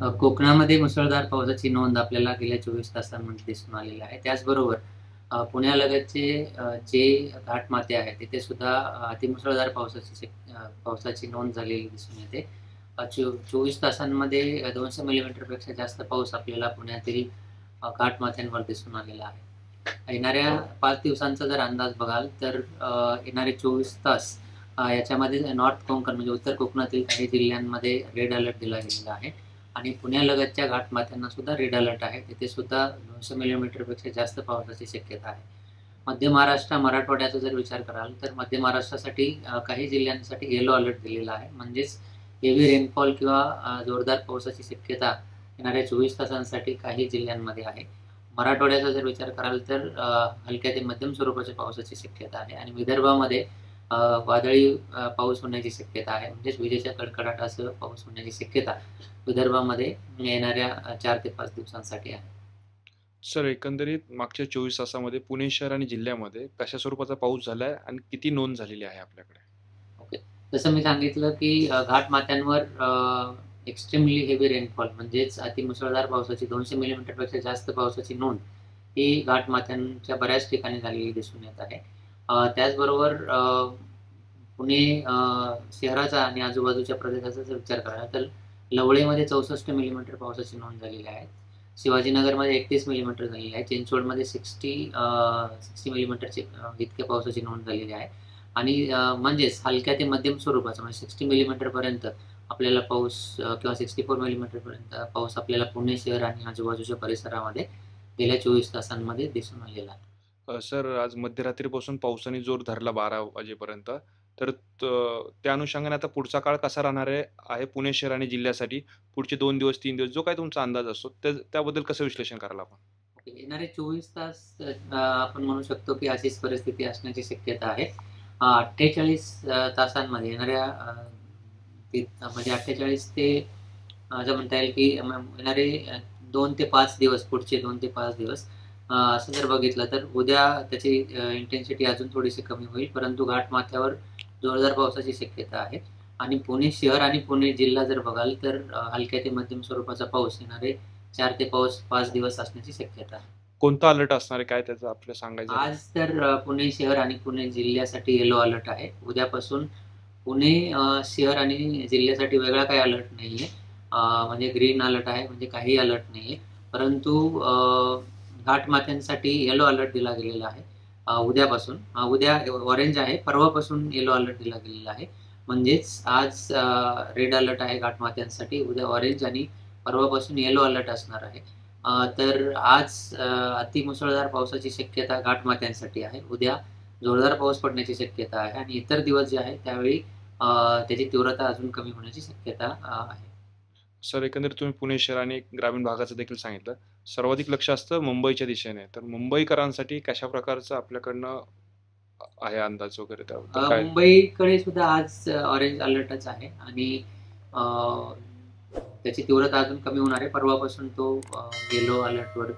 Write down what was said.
कोकणामध्ये मुसळधार पावसाची नोंद आपल्याला गेल्या 24 तासांमध्ये दिसून आलेली आहे. त्याचबरोबर पुण्यालगतचे जे घाटमाथे आहेत तिथे सुद्धा अतिमुसळधार पावसाची नोंद झालेली दिसून येते. 24 तासांमध्ये 200 मिलीमीटरपेक्षा जास्त पाऊस आपल्याला पुण्यातील घाटमाथ्यांवर दिसून आलेला आहे. येणाऱ्या 5 दिवसांचा जर अंदाज बघाल तर येणारे 24 तास याच्यामध्ये नॉर्थ कोकण म्हणजे उत्तर कोकणातील काही जिल्ह्यांमध्ये रेड अलर्ट दिला गेलेला आहे आणि पुण्यालगतच्या घाटमाथ्यांना सुद्धा रेड अलर्ट आहे. तिथे सुद्धा 200 मिलीमीटरपेक्षा जास्त पावसाची शक्यता आहे. मध्य महाराष्ट्र, मराठवाड्याचा जर विचार कराल तर मध्य महाराष्ट्रासाठी काही जिल्ह्यांसाठी येलो अलर्ट दिलेला आहे. म्हणजेच हेवी रेनफॉल किंवा जोरदार पावसाची शक्यता येणाऱ्या 24 तासांसाठी काही जिल्ह्यांमध्ये आहे. मराठवाड्याचा जर विचार कराल तर हलक्या ते मध्यम स्वरूपाच्या पावसाची शक्यता आहे आणि विदर्भामध्ये वादळी पाऊस होण्याची शक्यता आहे. म्हणजेच विजेच्या कडकडाटासह पाऊस होण्याची शक्यता विदर्भामध्ये येणाऱ्या 4 ते 5 दिवसांसाठी आहे. सर, एकंदरीत मागच्या 24 तासामध्ये पुणे शहर आणि जिल्ह्यामध्ये कशा स्वरूपाचा पाऊस झालाय आणि किती नोंद झालेली आहे आपल्याकडे? ओके. जसं मी सांगितलं की घाटमाथ्यांवर एक्स्ट्रीमली हेवी रेनफॉल म्हणजेच अतिमुसळधार पावसाची 200 मिलीमीटरपेक्षा जास्त पावसाची नोंद ही घाटमाथ्यांच्या बऱ्याच ठिकाणी झालेली दिसून येत आहे. त्याचबरोबर पुणे शहराचा आणि आजूबाजूच्या प्रदेशाचा जर विचार कराल तर लवळेमध्ये 64 मिलीमीटर पावसाची नोंद झालेली आहे. शिवाजीनगरमध्ये 31 मिलीमीटर झालेली आहे. चिंचवडमध्ये 60 मिलीमीटरची इतक्या पावसाची नोंद झालेली आहे आणि म्हणजेच हलक्या ते मध्यम स्वरूपाचा म्हणजे 60 मिलीमीटरपर्यंत आपल्याला पाऊस किंवा 64 मिलीमीटरपर्यंत पाऊस आपल्याला पुणे शहर आणि आजूबाजूच्या परिसरामध्ये गेल्या 24 तासांमध्ये दिसून आलेला आहे. सर, आज मध्यरात्रीपासून पावसाने जोर धरला 12 वाजेपर्यंत. तर त्या अनुषंगाने आता पुढचा काळ कसा राहणार आहे पुणे शहर आणि जिल्ह्यासाठी? पुढचे 2 दिवस, 3 दिवस जो काही तुमचा अंदाज असतो त्याबद्दल कसं विश्लेषण कराल आपण? येणारे 24 तास आपण म्हणू शकतो की अशीच परिस्थिती असण्याची शक्यता आहे. 48 तासांमध्ये येणाऱ्या म्हणजे 48 ते असं म्हणता येईल की येणारे 2 ते 5 दिवस पुढचे 2 ते 5 दिवस असं जर बघितलं तर उद्या त्याची इंटेन्सिटी अजून थोडीशी कमी होईल, परंतु घाटमाथ्यावर जोरदार पावसाची शक्यता आहे आणि पुणे शहर आणि पुणे जिल्हा जर बघाल तर हलक्या ते मध्यम स्वरूपाचा पाऊस येणारे 4 ते 5 दिवस असण्याची शक्यता आहे. कोणता अलर्ट असणार आहे? काय त्याचं आपल्याला सांगायचं आहे? आज तर पुणे शहर आणि पुणे जिल्ह्यासाठी येलो अलर्ट आहे. उद्यापासून पुणे शहर आणि जिल्ह्यासाठी वेगळा काही अलर्ट नाहीये. म्हणजे ग्रीन अलर्ट आहे, म्हणजे काही अलर्ट नाहीये. परंतु घाटमाथ्यांसाठी येलो अलर्ट दिला गेलेला आहे उद्यापासून. उद्या ऑरेंज आहे, परवापासून येलो अलर्ट दिला गेलेला आहे. म्हणजेच आज रेड अलर्ट आहे घाटमाथ्यांसाठी, उद्या ऑरेंज आणि परवापासून येलो अलर्ट असणार आहे. तर आज अतिमुसळधार पावसाची शक्यता घाटमाथ्यांसाठी आहे. उद्या जोरदार पाऊस पडण्याची शक्यता आहे आणि इतर दिवस जे आहे त्यावेळी त्याची तीव्रता अजून कमी होण्याची शक्यता आहे. सर, एकंदरीत तुम्ही पुणे शहर आणि ग्रामीण भागाचं देखील सांगितलं. सर्वाधिक लक्ष असतं मुंबईच्या दिशेने. तर मुंबईकरांसाठी कशा प्रकारचं आपल्याकडनं आहे अंदाज वगैरे त्याबद्दल काय? मुंबईकडे सुद्धा आज ऑरेंज अलर्टच आहे आणि त्याची तीव्रता अजून कमी होणार आहे. परवापासून तो येलो अलर्टवर